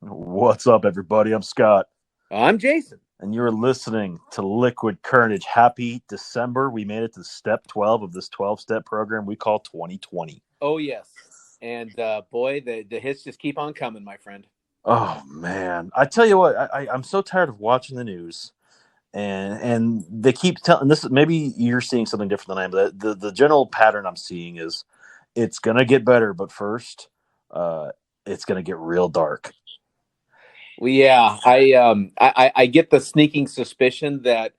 What's up, everybody? I'm Scott, I'm Jason. and you're listening to Liquid Carnage. Happy December. We made it to step 12 of this 12-step program we call 2020. Oh yes, and boy, the hits just keep on coming, my friend. Oh, man. I tell you what, I'm so tired of watching the news. And they keep telling this. Maybe you're seeing something different than I am. But the general pattern I'm seeing is it's going to get better, but first, uh, it's going to get real dark. Well, yeah, I get the sneaking suspicion that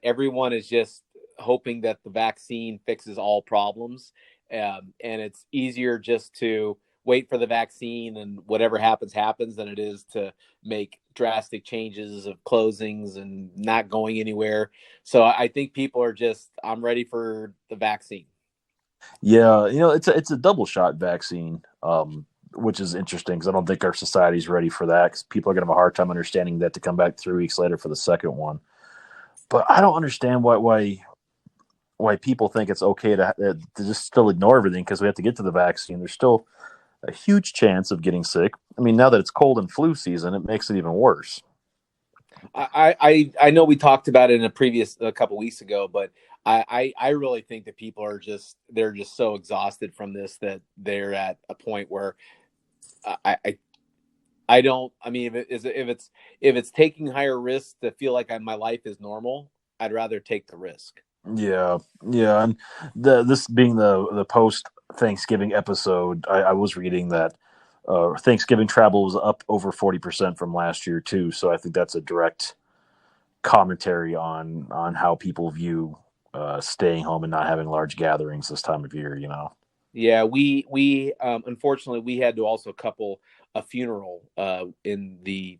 everyone is just hoping that the vaccine fixes all problems, and it's easier just to wait for the vaccine and whatever happens happens than it is to make drastic changes of closings and not going anywhere. So I think people are just I'm ready for the vaccine. Yeah, it's a double shot vaccine, which is interesting because I don't think our society's ready for that. Because people are gonna have a hard time understanding that to come back 3 weeks later for the second one. But I don't understand why people think it's okay to just still ignore everything because we have to get to the vaccine. There's still a huge chance of getting sick. I mean, now that it's cold and flu season, it makes it even worse. I know we talked about it in a couple weeks ago, but I really think that people are they're just so exhausted from this that they're at a point where I I, I don't. I mean, if it's taking higher risks to feel like my life is normal, I'd rather take the risk. Yeah, yeah, and this being the post Thanksgiving episode, I was reading that Thanksgiving travel was up over 40% from last year too. So I think that's a direct commentary on how people view staying home and not having large gatherings this time of year. Yeah, we unfortunately we had to also couple a funeral in the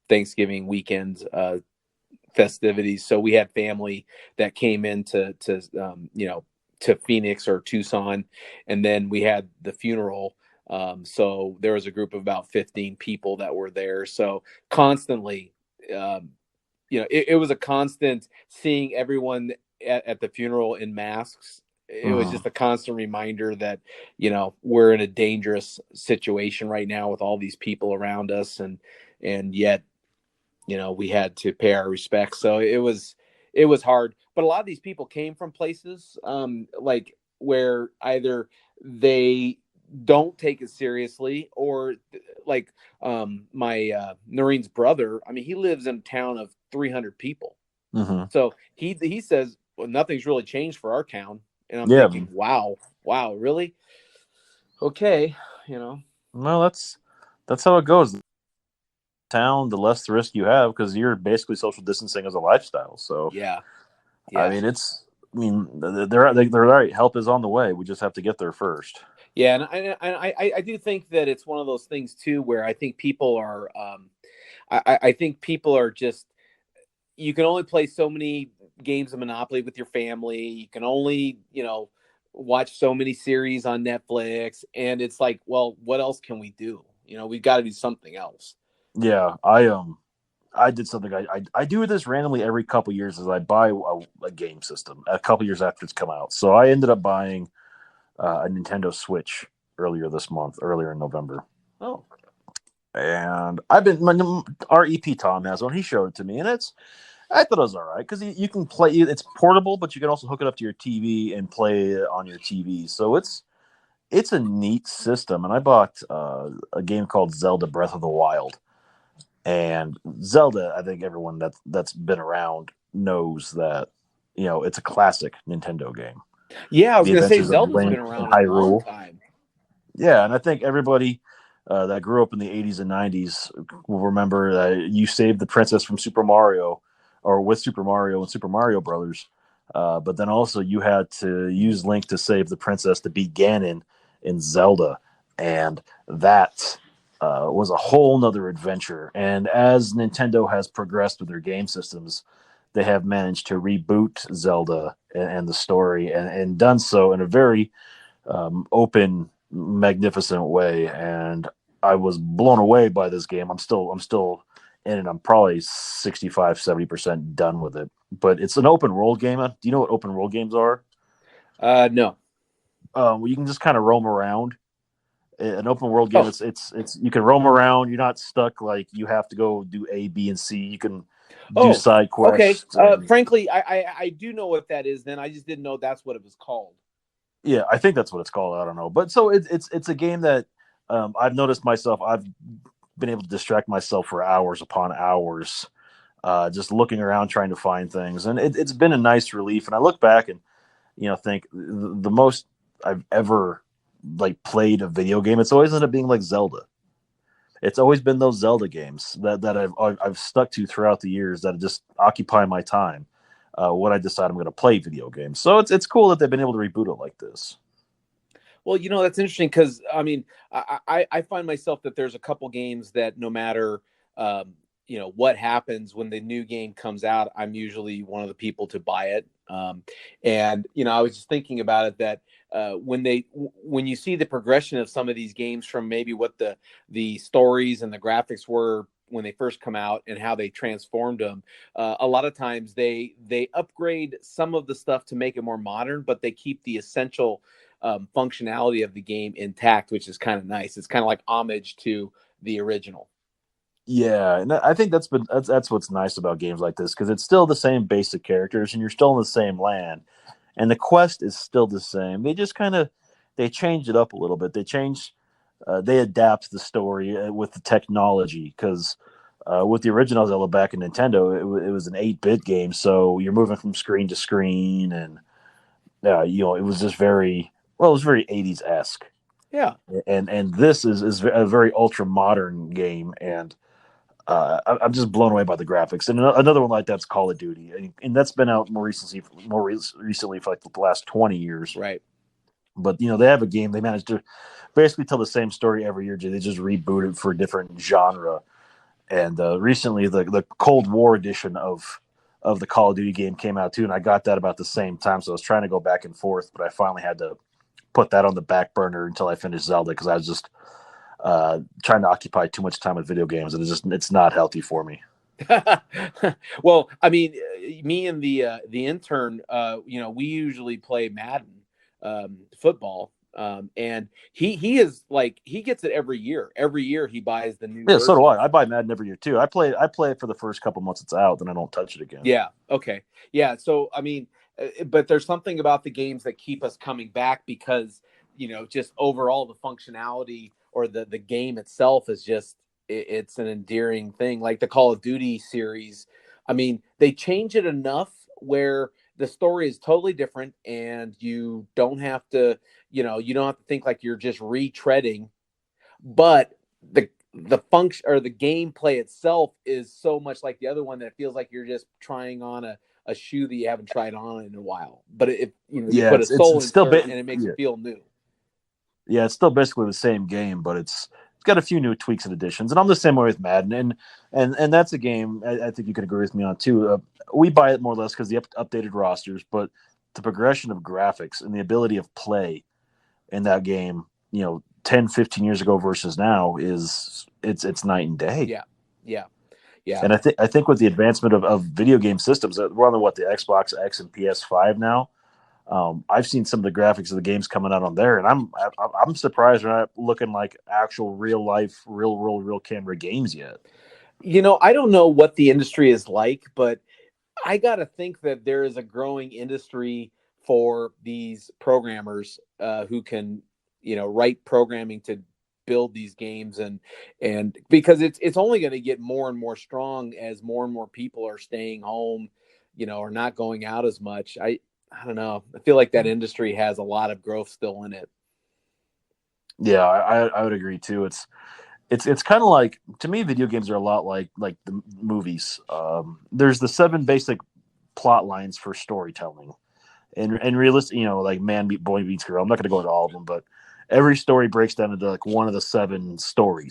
Thanksgiving weekend festivities. So we had family that came in to Phoenix or Tucson, and then we had the funeral. So there was a group of about 15 people that were there. So constantly, um, it was a constant seeing everyone at the funeral in masks. It was Mhm. just a constant reminder that we're in a dangerous situation right now with all these people around us, and yet we had to pay our respects. So it was hard, but a lot of these people came from places like where either they don't take it seriously or like my Noreen's brother. I mean, he lives in a town of 300 people, Mhm. so he says, well, nothing's really changed for our town. And I'm Yeah. thinking, wow, really? Okay, you know. Well, that's how it goes. Town, the less the risk you have because you're basically social distancing as a lifestyle. So Yeah, I yeah. mean, they're right. Help is on the way. We just have to get there first. Yeah, and I do think that it's one of those things too, where I think people are, I think people are just, you can only play so many games of Monopoly with your family. You can only, watch so many series on Netflix, and it's like, well, what else can we do? We've got to do something else. Yeah, I did something. I do this randomly every couple years. As I buy a game system a couple years after it's come out. So I ended up buying a Nintendo Switch earlier in November. Oh, And our EP Tom has one. He showed it to me, and I thought it was all right because you can play. It's portable, but you can also hook it up to your TV and play it on your TV. So it's a neat system. And I bought a game called Zelda Breath of the Wild. And Zelda, I think everyone that's been around knows that it's a classic Nintendo game. yeah, I was The gonna say Adventures of Zelda's Link been in around a long Hyrule. time. Yeah, and I think everybody that grew up in the '80s and '90s will remember that you saved the princess from Super Mario, or with Super Mario and Super Mario Brothers. But then also you had to use Link to save the princess to beat Ganon in Zelda, and that was a whole nother adventure. And as Nintendo has progressed with their game systems, they have managed to reboot Zelda and the story, and done so in a very open, magnificent way. And I was blown away by this game. I'm still in it. I'm probably 65-70% done with it. But it's an open world game. Do you know what open world games are? No. Well, you can just kind of roam around, An open world game, Oh, it's you can roam around. You're not stuck like you have to go do A, B, and C. You can do oh, side okay. quests, and Frankly, I do know what that is. Then I just didn't know that's what it was called. yeah, I think that's what it's called. I don't know, but so it's a game that I've noticed myself. I've been able to distract myself for hours upon hours, just looking around trying to find things, and it's been a nice relief. And I look back and think the most I've ever like played a video game, it's always ended up being like Zelda. It's always been those Zelda games that I've stuck to throughout the years that just occupy my time when I decide I'm going to play video games. So it's cool that they've been able to reboot it like this. Well, that's interesting because I mean, I find myself that there's a couple games that no matter what happens when the new game comes out, I'm usually one of the people to buy it. And I was just thinking about it that when you see the progression of some of these games from maybe what the stories and the graphics were when they first come out and how they transformed them, a lot of times they upgrade some of the stuff to make it more modern, but they keep the essential functionality of the game intact, which is kind of nice. It's kind of like homage to the original. Yeah, and I think that's what's nice about games like this because it's still the same basic characters and you're still in the same land, and the quest is still the same. They just kind of they change it up a little bit. They adapt the story with the technology because with the original Zelda back in Nintendo, it was an 8-bit game, so you're moving from screen to screen, and it was just very well, it was very 80s esque, Yeah. and this is a very ultra modern game, and I'm just blown away by the graphics. And another one like that's Call of Duty, and that's been out recently for like the last 20 years. Right. But they have a game. They managed to basically tell the same story every year. They just reboot it for a different genre. And recently, the Cold War edition of the Call of Duty game came out too, and I got that about the same time. So I was trying to go back and forth, but I finally had to put that on the back burner until I finished Zelda because I was just trying to occupy too much time with video games, and it's not healthy for me. Well, I mean, me and the intern, we usually play Madden football, and he is like he gets it every year. Every year he buys the new Yeah, so do version. I. I buy Madden every year too. I play it for the first couple months it's out, then I don't touch it again. Yeah. Okay. Yeah. So I mean, but there's something about the games that keep us coming back because just overall the functionality or the game itself is just it's an endearing thing. Like the Call of Duty series, I mean, they change it enough where the story is totally different, and you don't have to think like you're just retreading, but the function or the gameplay itself is so much like the other one that it feels like you're just trying on a shoe that you haven't tried on in a while. But if you Yeah, put a soul it's still insert and it makes yeah, it feel new. yeah, it's still basically the same game, but it's got a few new tweaks and additions. And I'm the same way with Madden, and that's a game I think you can agree with me on too. We buy it more or less because the updated rosters, but the progression of graphics and the ability of play in that game, 10, 15 years ago versus now it's night and day. Yeah, yeah, yeah. And I think with the advancement of video game systems, we're on the Xbox X and PS5 now. I've seen some of the graphics of the games coming out on there, and I'm surprised they're not looking like actual real life, real world, real camera games yet. I don't know what the industry is like, but I got to think that there is a growing industry for these programmers who can, write programming to build these games, and because it's only going to get more and more strong as more and more people are staying home, or not going out as much. I don't know. I feel like that industry has a lot of growth still in it. Yeah, I would agree too. It's kind of like, to me, video games are a lot like the movies. There's the 7 basic plot lines for storytelling, and realistic, like man meet boy meets girl. I'm not going to go into all of them, but every story breaks down into like one of the 7 story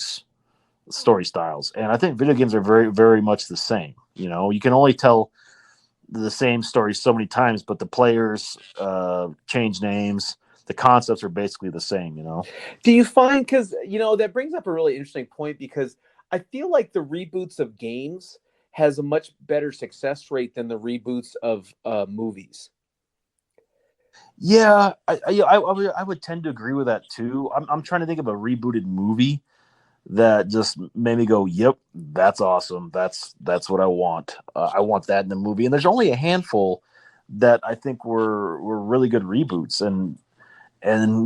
styles, and I think video games are very very much the same. You can only tell the same story so many times, but the players change names. The concepts are basically the same. Do you find, because that brings up a really interesting point, because I feel like the reboots of games has a much better success rate than the reboots of movies. Yeah, I would tend to agree with that too. I'm trying to think of a rebooted movie that just made me go, "Yep, that's awesome. That's what I want. I want that in the movie." And there's only a handful that I think were really good reboots, and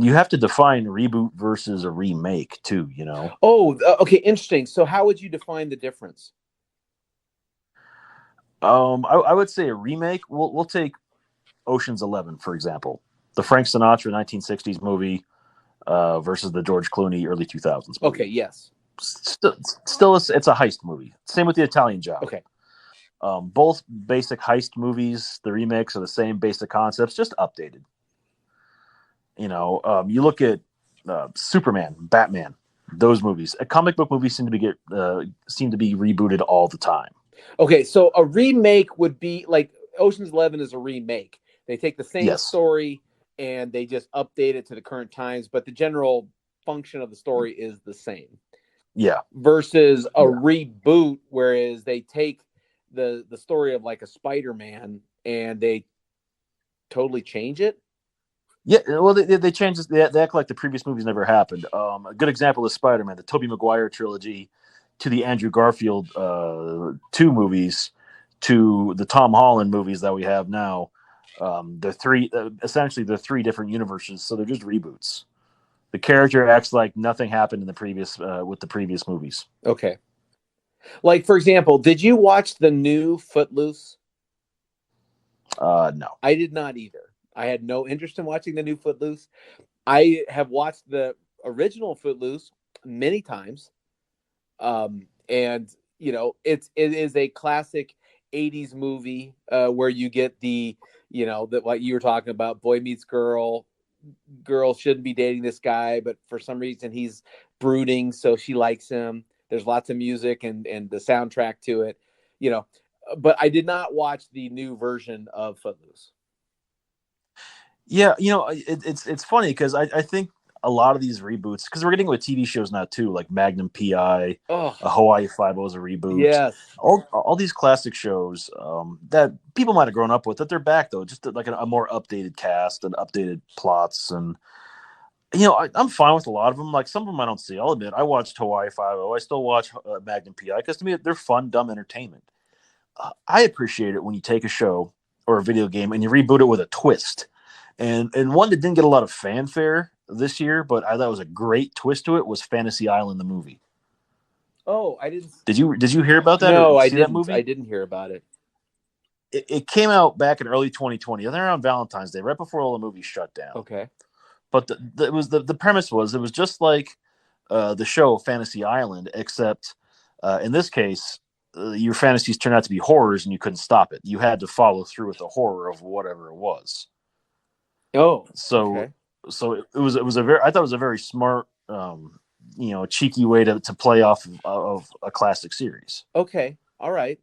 you have to define reboot versus a remake too. You know, Oh, okay, interesting. So how would you define the difference? I would say a remake. We'll take Ocean's 11 for example, the Frank Sinatra 1960s movie versus the George Clooney early 2000s Okay, movie. yes. Still, it's a heist movie. Same with the Italian Job. Okay. Both basic heist movies. The remakes are the same basic concepts, just updated. You look at Superman, Batman, those movies. Comic book movies seem to be rebooted all the time. Okay, so a remake would be like Ocean's 11 is a remake. They take the same Yes. story and they just update it to the current times, but the general function of the story is the same. Yeah. Versus a Yeah. reboot, whereas they take the story of like a Spider-Man and they totally change it. Yeah, well, they changed this. They act like the previous movies never happened. A good example is Spider-Man, the Tobey Maguire trilogy, to the Andrew Garfield two movies, to the Tom Holland movies that we have now. They're essentially they're three different universes, so they're just reboots. The character acts like nothing happened in the previous with the previous movies. Okay. Like for example, did you watch the new Footloose? No. I did not either. I had no interest in watching the new Footloose. I have watched the original Footloose many times, and it is a classic '80s movie where you get the that what you were talking about, boy meets girl. Girl shouldn't be dating this guy, but for some reason he's brooding, so she likes him. There's lots of music and the soundtrack to it, you know. But I did not watch the new version of Footloose. Yeah, it's funny because I think a lot of these reboots, because we're getting with TV shows now too, like Magnum PI, Oh, Hawaii Five O is a reboot. yes. All these classic shows that people might have grown up with, that they're back though, just like a more updated cast and updated plots, and I'm fine with a lot of them. Like some of them I don't see. I'll admit I watched Hawaii Five O. I still watch Magnum PI because to me they're fun, dumb entertainment. I appreciate it when you take a show or a video game and you reboot it with a twist. And one that didn't get a lot of fanfare this year, but I thought was a great twist to it was Fantasy Island the movie. Oh, I didn't. Did you hear about that or No, I see that didn't. I movie? didn't hear about it. It came out back in early 2020, I think around Valentine's Day, right before all the movies shut down. Okay. But the premise was it was just like the show Fantasy Island, except in this case, your fantasies turned out to be horrors, and you couldn't stop it. You had to follow through with the horror of whatever it was. Oh, So okay. it was a very I thought it was a very smart cheeky way to play off of a classic series. Okay. All right.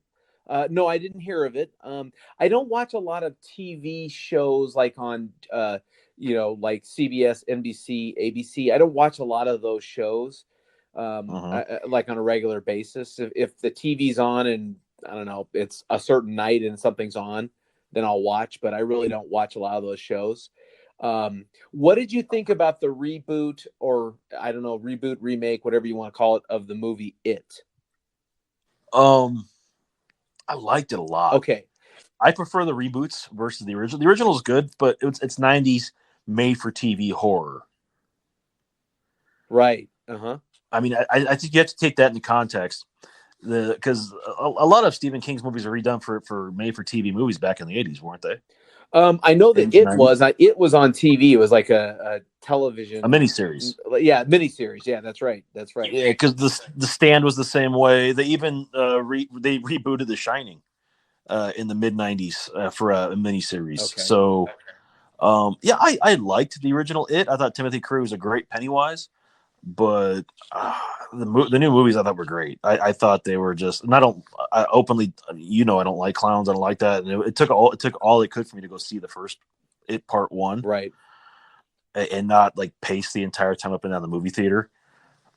No, I didn't hear of it. I don't watch a lot of TV shows like on, like CBS, NBC, ABC. I don't watch a lot of those shows, Uh-huh. like on a regular basis. If the TV's on and I don't know, it's a certain night and something's on, then I'll watch. But I really don't watch a lot of those shows. What did you think about the reboot or I don't know, reboot, remake, whatever you want to call it, of the movie It? um I liked it a lot. Okay. I prefer the reboots versus the original. The original is good, but it's 90s made for TV horror. Right. Uh-huh. I mean, I think you have to take that into context. Because a lot of Stephen King's movies are redone for made for TV movies back in the 80s, weren't they? I know that 80s and 90s. it was on TV. It was like a A television, miniseries. yeah, miniseries. Yeah, that's right. That's right. Yeah, because the Stand was the same way. They even they rebooted The Shining in the mid '90s for a miniseries. Okay. So yeah, I liked the original It. I thought Timothy Cruz was a great Pennywise, but the new movies I thought were great. I thought they were just, and I openly, I don't like clowns. I don't like that. And it took all it could for me to go see the first It Part One, Right. and not like pace the entire time up and down the movie theater.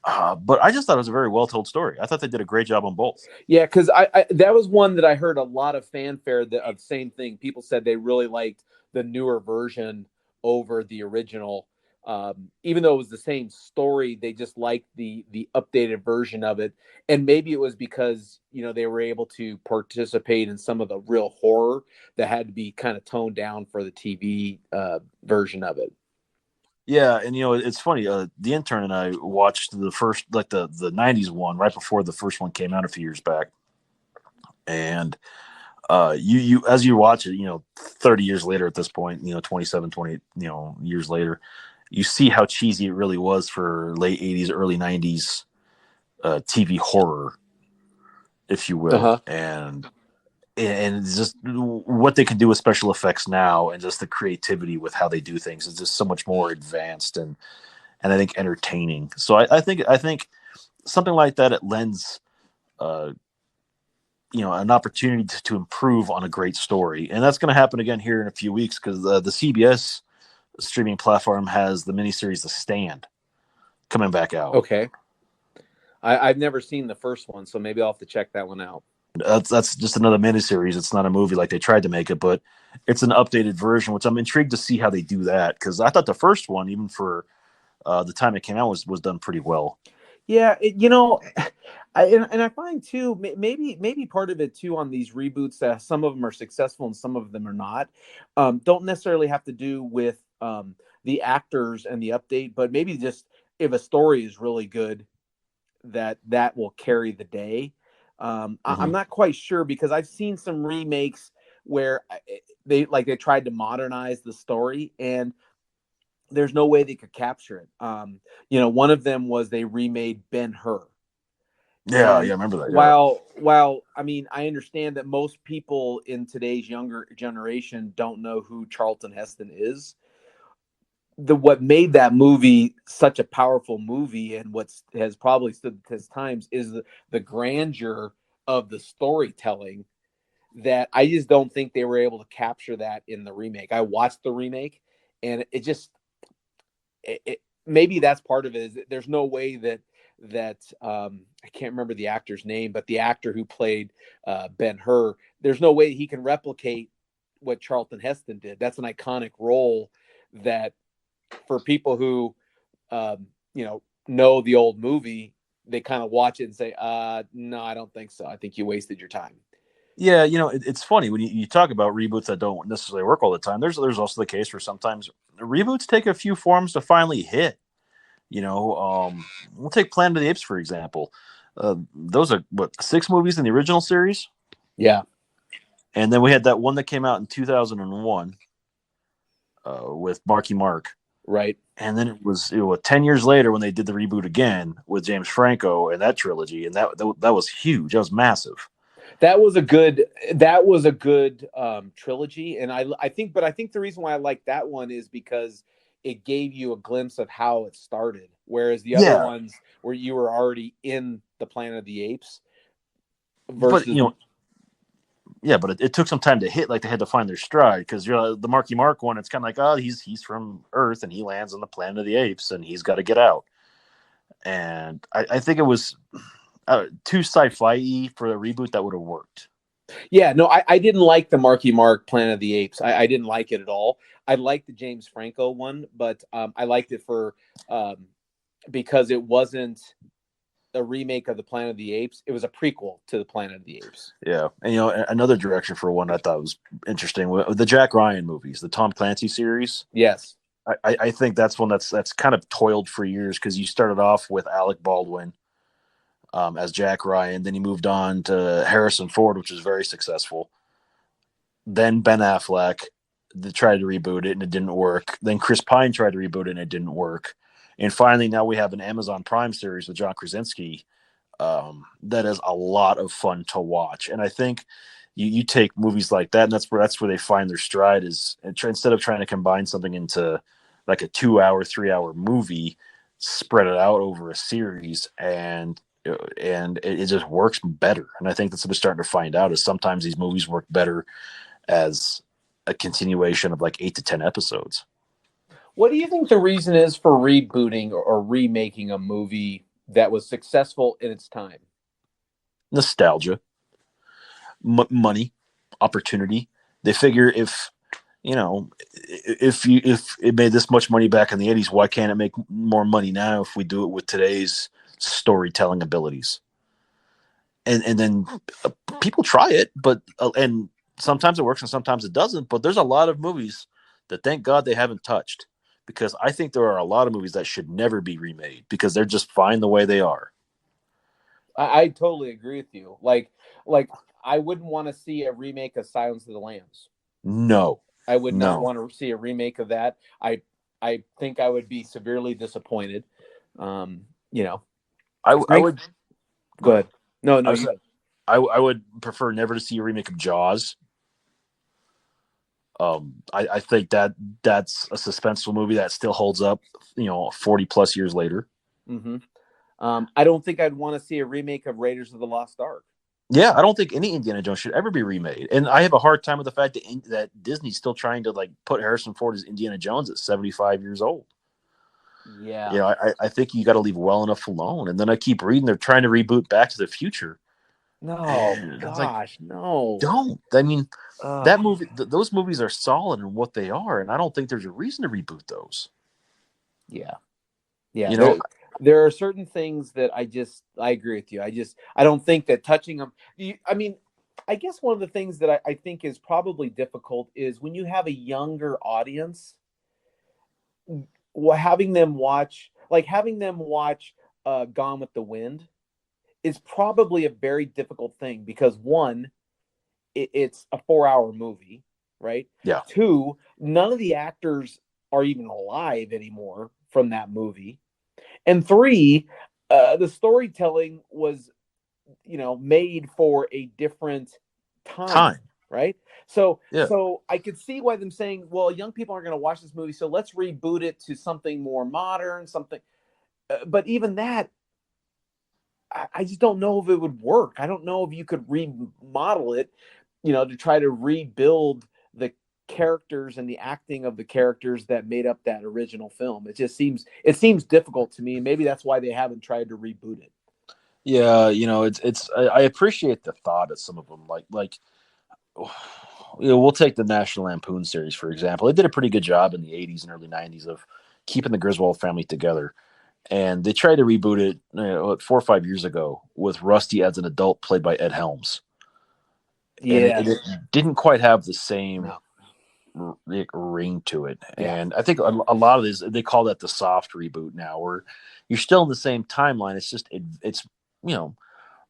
But I just thought it was a very well told story. I thought they did a great job on both. Yeah, because I that was one that I heard a lot of fanfare of same thing. People said they really liked the newer version over the original. Even though it was the same story, they just liked the updated version of it. And maybe it was because, they were able to participate in some of the real horror that had to be kind of toned down for the TV version of it. Yeah, and it's funny. The intern and I watched the first, like the '90s one, right before the first one came out a few years back, and you as you watch it, 30 years later at this point, 27, 20, years later, you see how cheesy it really was for late '80s, early '90s TV horror, if you Uh will, huh. and just what they can do with special effects now, and just the creativity with how they do things is just so much more advanced and I think entertaining. So I think something like that, it lends uh, an opportunity to improve on a great story, and that's going to happen again here in a few weeks because the CBS streaming platform has the miniseries The Stand coming back out. Okay. I've never seen the first one, so maybe I'll have to check that one out. That's just another miniseries. It's not a movie like they tried to make it, but it's an updated version, which I'm intrigued to see how they do that because I thought the first one, even for the time it came out, was done pretty well. Yeah, and I find too, maybe part of it too on these reboots that some of them are successful and some of them are not. Don't necessarily have to do with the actors and the update, but maybe just if a story is really good, that will carry the day. I'm Mm-hmm. not quite sure because I've seen some remakes where they tried to modernize the story and there's no way they could capture it. One of them was they remade Ben-Hur. Yeah, And yeah, I remember that. Yeah, while I mean, I understand that most people in today's younger generation don't know who Charlton Heston is. What made that movie such a powerful movie and what has probably stood the test times is the grandeur of the storytelling that I just don't think they were able to capture that in the remake. I watched the remake and it just maybe that's part of it is that there's no way that I can't remember the actor's name, but the actor who played Ben-Hur, there's no way he can replicate what Charlton Heston did. That's an iconic role that for people who um, know the old movie, they kind of watch it and say, no, I don't think so. I think you wasted your time. yeah. It's funny when you talk about reboots that don't necessarily work all the time. There's also the case where sometimes reboots take a few forms to finally hit. We'll take Planet of the Apes for example. Those are what, 6 movies in the original series, Yeah. and then we had that one that came out in 2001 with Marky Mark, Right. and then it was 10 years later when they did the reboot again with James Franco and that trilogy, and that was huge. That was massive. That was a good trilogy, and I think the reason why I like that one is because it gave you a glimpse of how it started, whereas the other Yeah, ones where you were already in the Planet of the Apes but versus yeah, but it took some time to hit. Like they had to find their stride because the Marky Mark one. It's kind of like, oh, he's from Earth and he lands on the Planet of the Apes and he's got to get out. And I think it was too sci-fi for a reboot that would have worked. yeah, no, I didn't like the Marky Mark Planet of the Apes. I didn't like it at all. I liked the James Franco one, but I liked it for um, because it wasn't a remake of the Planet of the Apes. It was a prequel to the Planet of the Apes. Yeah, and another direction for one I thought was interesting, the Jack Ryan movies, the Tom Clancy series. Yes. I think that's one that's kind of toiled for years because you started off with Alec Baldwin as Jack Ryan, then he moved on to Harrison Ford, which was very successful. Then Ben Affleck tried to reboot it and it didn't work. Then Chris Pine tried to reboot it and it didn't work. And finally, now we have an Amazon Prime series with John Krasinski that is a lot of fun to watch. And I think you take movies like that, and that's where they find their stride is instead of trying to combine something into like a 2 hour, 3 hour movie, spread it out over a series, and it just works better. And I think that's what we're starting to find out is sometimes these movies work better as a continuation of like 8 to 10 episodes. What do you think the reason is for rebooting or remaking a movie that was successful in its time? Nostalgia, money, opportunity. They figure if if it made this much money back in the 80s, why can't it make more money now if we do it with today's storytelling abilities? And then people try it, but and sometimes it works and sometimes it doesn't. But there's a lot of movies that thank God they haven't touched, because I think there are a lot of movies that should never be remade because they're just fine the way they are. I totally agree with you. Like I wouldn't want to see a remake of Silence of the Lambs. No, I would not no. want to see a remake of that. I think I would be severely disappointed. Um, you know, I Frank, would go go ahead. ahead. No, no, I was you go. I would prefer never to see a remake of Jaws. I think that's a suspenseful movie that still holds up, 40 plus years later. Mm-hmm. I don't think I'd want to see a remake of Raiders of the Lost Ark. Yeah, I don't think any Indiana Jones should ever be remade, and I have a hard time with the fact that Disney's still trying to like put Harrison Ford as Indiana Jones at 75 years old. Yeah. I think you got to leave well enough alone. And then I keep reading they're trying to reboot Back to the Future, No, and I was like, gosh, no. don't. I mean, Uh, that movie, those movies are solid in what they are, and I don't think there's a reason to reboot those. yeah, yeah. You know, There are certain things that I agree with you. I don't think that touching them. I mean, I guess one of the things that I think is probably difficult is when you have a younger audience, having them watch Gone with the Wind is probably a very difficult thing because one, it's a 4 hour movie, right? yeah, Two, none of the actors are even alive anymore from that movie. And three, the storytelling was, made for a different time, time, right? So, yeah, so I could see why them saying, "Well, young people aren't going to watch this movie, so let's reboot it to something more modern, something." But even that, I just don't know if it would work. I don't know if you could remodel it, to try to rebuild the characters and the acting of the characters that made up that original film. It seems difficult to me, and maybe that's why they haven't tried to reboot it. yeah. I appreciate the thought of some of them, like we'll take the National Lampoon series for example. They did a pretty good job in the 80s and early 90s of keeping the Griswold family together. And they tried to reboot it 4 or 5 years ago with Rusty as an adult, played by Ed Helms, and Yeah, it didn't quite have the same no, ring to it. yeah, And I think a lot of this they call that the soft reboot now, where you're still in the same timeline. It's just it's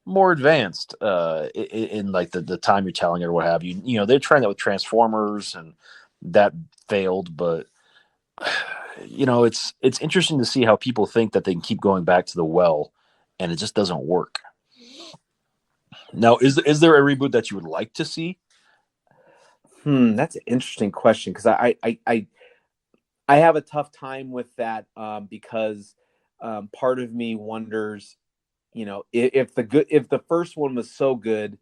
more advanced in like the time you're telling it or what have you. They're trying that with Transformers, and that failed, but it's interesting to see how people think that they can keep going back to the well, and it just doesn't work. Now, is there a reboot that you would like to see? that's an interesting question because I have a tough time with that because part of me wonders, if the first one was so good,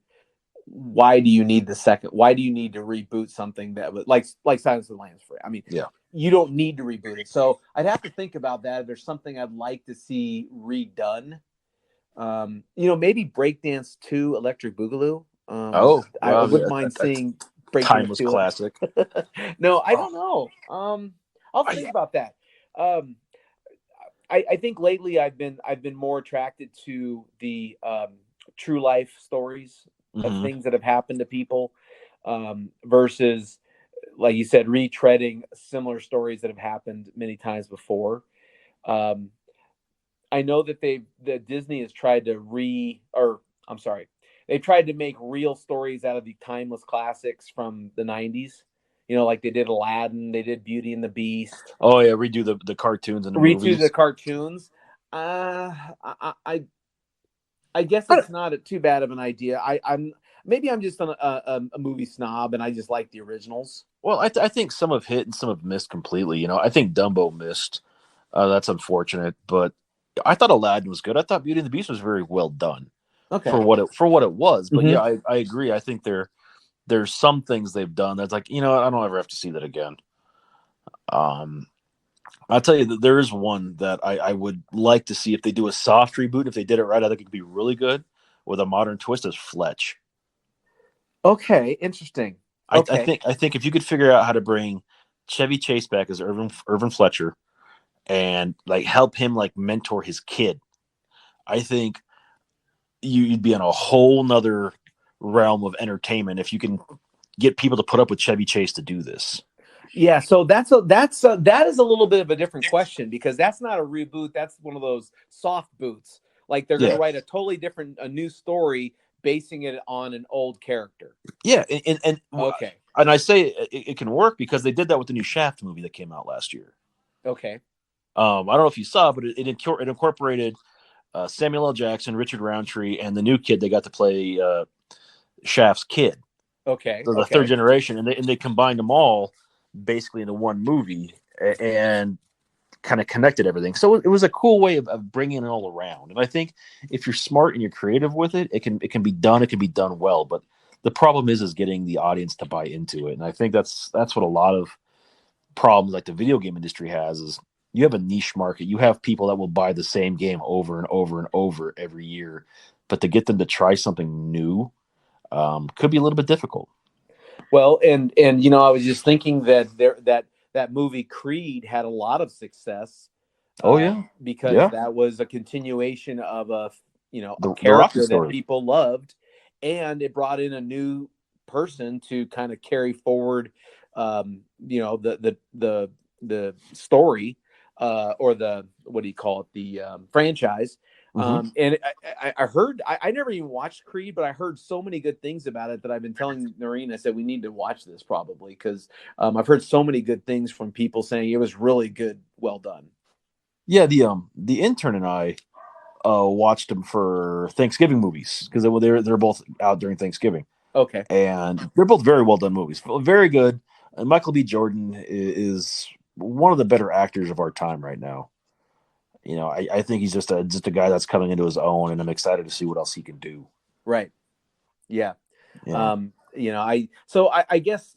why do you need the second? Why do you need to reboot something that was like Silence of the Lambs? For I mean, Yeah. you don't need to reboot it. So I'd have to think about that. If there's something I'd like to see redone, maybe Breakdance 2, Electric Boogaloo. Oh, I well, wouldn't yeah, mind that's seeing Breakdance timeless 2. classic. No, I Oh, don't know. I'll I, think about that. Um, I think lately I've been more attracted to the true life stories of mhm. things that have happened to people versus, like you said, retreading similar stories that have happened many times before. Um, I know that Disney has tried to or I'm sorry, they've tried to make real stories out of the timeless classics from the '90s. Like they did Aladdin, they did Beauty and the Beast, Oh yeah, redo the cartoons and the redo the movies. cartoons. Uh, I, I I guess I, it's not too bad of an idea. I'm just a movie snob, and I just like the originals. well, I think some have hit and some have missed completely. I think Dumbo missed. That's unfortunate, but I thought Aladdin was good. I thought Beauty and the Beast was very well done Okay. for what it was. But Mm-hmm. yeah, I agree. I think there's some things they've done that's like, I don't ever have to see that again. Um, I'll tell you that there is one that I would like to see if they do a soft reboot. If they did it right, I think it could be really good with a modern twist. As Fletch, Okay, interesting. Okay. I think if you could figure out how to bring Chevy Chase back as Irvin Fletcher and like help him like mentor his kid, I think you'd be in a whole nother realm of entertainment if you can get people to put up with Chevy Chase to do this. Yeah, so that is a little bit of a different question because that's not a reboot. That's one of those soft boots. Like they're going to Yeah, write a totally different, a new story, basing it on an old character. yeah, Okay, and I say it can work because they did that with the new Shaft movie that came out last year. okay, I don't know if you saw, but it incorporated Samuel L. Jackson, Richard Roundtree, and the new kid they got to play Shaft's kid. okay, So the third okay. generation, and they combined them all basically into one movie and kind of connected everything. So it was a cool way of bringing it all around. And I think if you're smart and you're creative with it, it can be done. It can be done well. But the problem is getting the audience to buy into it. And I think that's what a lot of problems like the video game industry has is you have a niche market. You have people that will buy the same game over and over and over every year, but to get them to try something new could be a little bit difficult. Well, and I was just thinking that that movie Creed had a lot of success Oh yeah, because yeah. that was a continuation of a The Rocky character that story. people loved, and it brought in a new person to kind of carry forward, the story, or the what do you call it, the franchise. Hmm. And I heard I never even watched Creed, but I heard so many good things about it that I've been telling Noreen. I said we need to watch this probably because I've heard so many good things from people saying it was really good, well done. Yeah, the intern and I watched them for Thanksgiving movies because they're both out during Thanksgiving, Okay. and they're both very well done movies, very good. And Michael B. Jordan is one of the better actors of our time right now. You know, I think he's just a guy that's coming into his own, and I'm excited to see what else he can do. Right. Yeah. You know, I guess,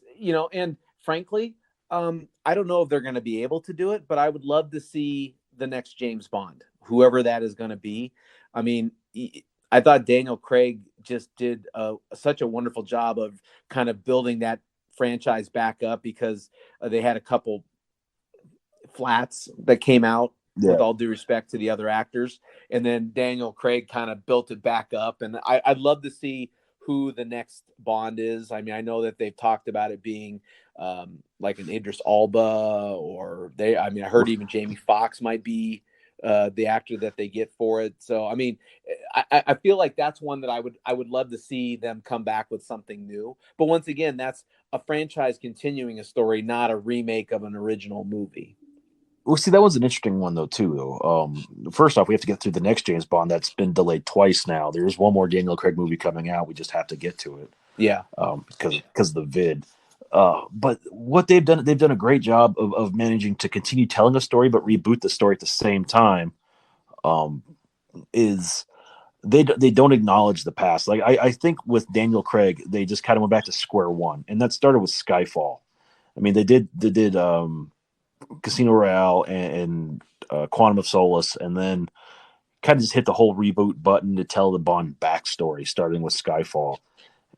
and frankly, I don't know if they're going to be able to do it, but I would love to see the next James Bond, whoever that is going to be. I mean, I thought Daniel Craig just did such a wonderful job of kind of building that franchise back up because they had a couple flats that came out, with yeah. all due respect to the other actors. And then Daniel Craig kind of built it back up. And I'd love to see who the next Bond is. I mean, I know that they've talked about it being like an Idris Elba, I heard even Jamie Foxx might be the actor that they get for it. So, I mean, I feel like that's one that I would love to see them come back with something new. But once again, that's a franchise continuing a story, not a remake of an original movie. Well, see, that was an interesting one though, too. Though, first off, we have to get through the next James Bond that's been delayed twice now. There's one more Daniel Craig movie coming out. We just have to get to it Yeah. because of the vid. But what they've done a great job of managing to continue telling a story, but reboot the story at the same time. Um, is they don't acknowledge the past. Like I think with Daniel Craig, they just kind of went back to square one, and that started with Skyfall. I mean, they did Casino Royale and Quantum of Solace, and then kind of just hit the whole reboot button to tell the Bond backstory, starting with Skyfall,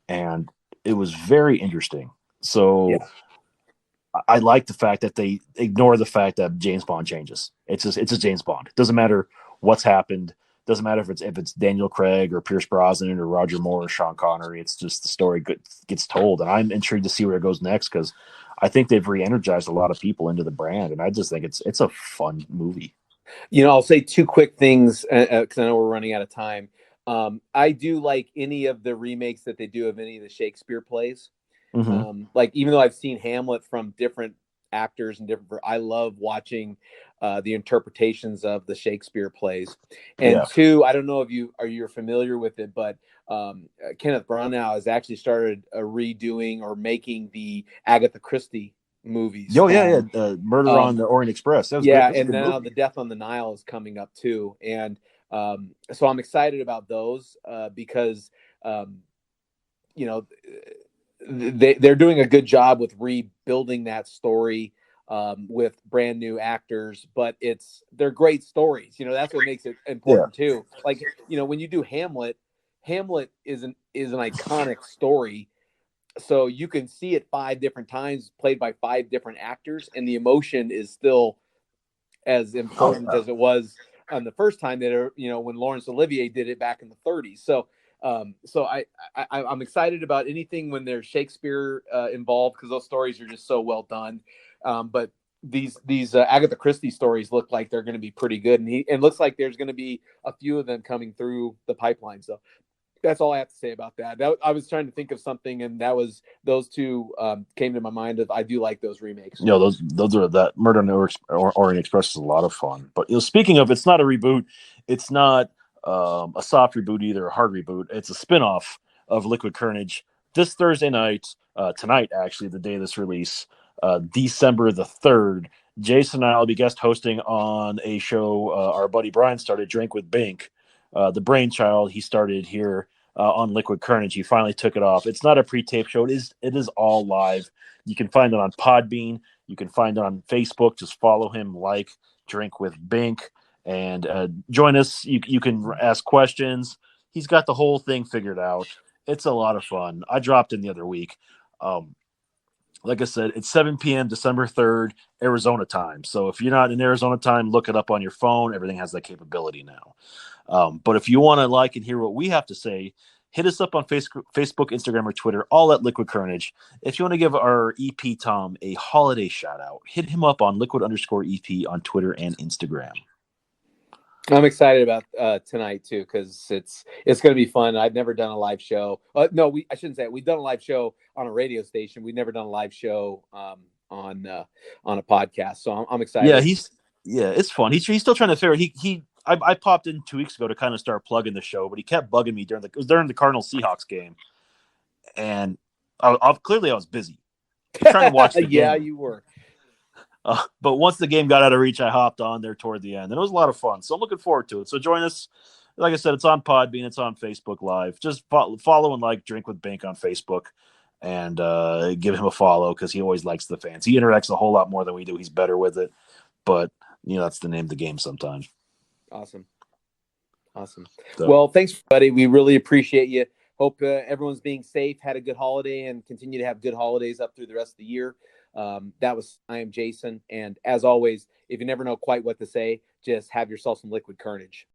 and it was very interesting. So Yeah. I like the fact that they ignore the fact that James Bond changes. It's a James Bond. It doesn't matter what's happened. Doesn't matter if it's Daniel Craig or Pierce Brosnan or Roger Moore or Sean Connery. It's just the story gets told, and I'm intrigued to see where it goes next because I think they've re-energized a lot of people into the brand, and I just think it's a fun movie. I'll say two quick things because I know we're running out of time. I do like any of the remakes that they do of any of the Shakespeare plays. Mm-hmm. Like even though I've seen Hamlet from different actors and different, I love watching the interpretations of the Shakespeare plays. And Yeah, two, I don't know if you're familiar with it, but Kenneth Branagh has actually started redoing or making the Agatha Christie movies. yo, yeah, yeah. Murder on Um, the Orient Express. That was great. yeah, That's a and good now the movie. Death on the Nile is coming up too, and so I'm excited about those because um, you know they're doing a good job with rebuilding that story with brand new actors, but they're great stories. That's what makes it Yeah, important too. Like when you do Hamlet, Hamlet is an iconic story, So you can see it 5 different times, played by 5 different actors, and the emotion is still as Oh, important yeah. as it was on the first time that when Laurence Olivier did it back in the 30s. So I'm excited about anything when there's Shakespeare involved, because those stories are just so well done. But these Agatha Christie stories look like they're going to be pretty good, and looks like there's going to be a few of them coming through the pipeline. So that's all I have to say about that. I was trying to think of something, and that was those two came to my mind. Of I do like those remakes. Those are that Murder on the Orient Express is a lot of fun. But speaking of, it's not a reboot. It's not a soft reboot either, a hard reboot. It's a spinoff of Liquid Carnage. This Thursday night, tonight actually, the day of this release, December the 3rd. Jason and I will be guest hosting on a show our buddy Brian started, Drink with Bink, the brainchild he started here on Liquid Carnage. He finally took it off. It's not a pre-tape show. It is all live. You can find it on Podbean. You can find it on Facebook. Just follow him, like Drink with Bink, and join us. You can ask questions. He's got the whole thing figured out. It's a lot of fun. I dropped in the other week. Um, like I said, it's 7 p.m. December 3rd, Arizona time. So if you're not in Arizona time, look it up on your phone. Everything has that capability now. But if you want to like and hear what we have to say, hit us up on Facebook, Instagram, or Twitter, all at Liquid Carnage. If you want to give our EP Tom a holiday shout out, hit him up on liquid_EP on Twitter and Instagram. I'm excited about tonight too, because it's going to be fun. I've never done a live show. No, I shouldn't say it. We've done a live show on a radio station. We've never done a live show on a podcast. So I'm Yeah, excited. it's fun. He's still trying to figure. I popped in 2 weeks ago to kind of start plugging the show, but he kept bugging me during the Cardinals Seahawks game, and clearly I was busy trying to watch the Yeah, game. you were. But once the game got out of reach, I hopped on there toward the end, and it was a lot of fun. So I'm looking forward to it. So join us. Like I said, it's on Podbean, it's on Facebook Live. Just follow and like Drink with Bink on Facebook, and give him a follow, because he always likes the fans. He interacts a whole lot more than we do. He's better with it, but that's the name of the game sometimes. Awesome. So, Well, thanks, buddy. We really appreciate you. Hope everyone's being safe, had a good holiday, and continue to have good holidays up through the rest of the year. I am Jason. And as always, if you never know quite what to say, just have yourself some Liquid Carnage.